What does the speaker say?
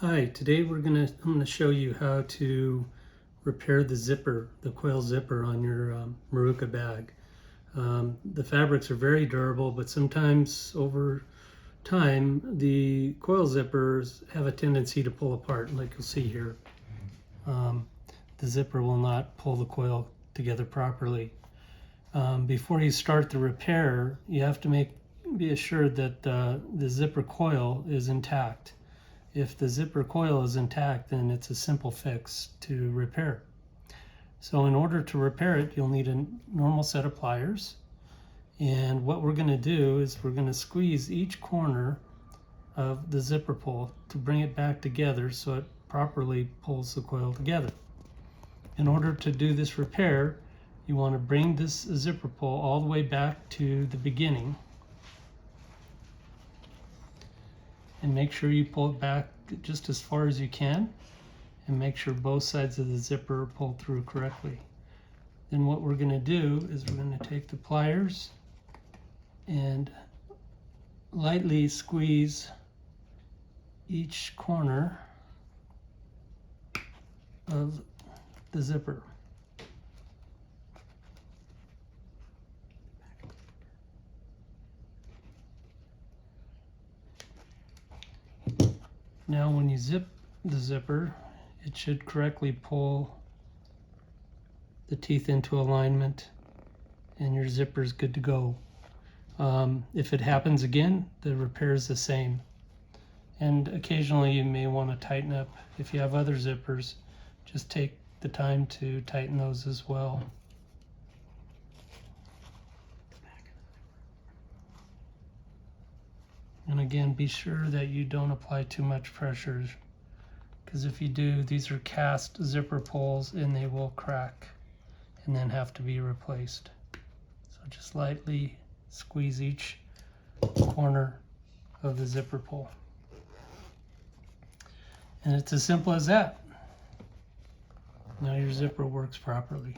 Hi, today I'm gonna show you how to repair the zipper, the coil zipper on your Maruca bag. The fabrics are very durable, but sometimes over time the coil zippers have a tendency to pull apart, like you'll see here. The zipper will not pull the coil together properly. Before you start the repair, you have to be assured that the zipper coil is intact. If the zipper coil is intact, then it's a simple fix to repair. So in order to repair it, you'll need a normal set of pliers. And what we're going to do is we're going to squeeze each corner of the zipper pull to bring it back together so it properly pulls the coil together. In order to do this repair, you want to bring this zipper pull all the way back to the beginning. And make sure you pull it back just as far as you can, and make sure both sides of the zipper are pulled through correctly. Then what we're going to do is we're going to take the pliers and lightly squeeze each corner of the zipper. Now when you zip the zipper, it should correctly pull the teeth into alignment and your zipper is good to go. If it happens again, the repair is the same. And occasionally you may want to tighten up. If you have other zippers, just take the time to tighten those as well. And again, be sure that you don't apply too much pressure, because if you do, these are cast zipper pulls and they will crack and then have to be replaced. So just lightly squeeze each corner of the zipper pull. And it's as simple as that. Now your zipper works properly.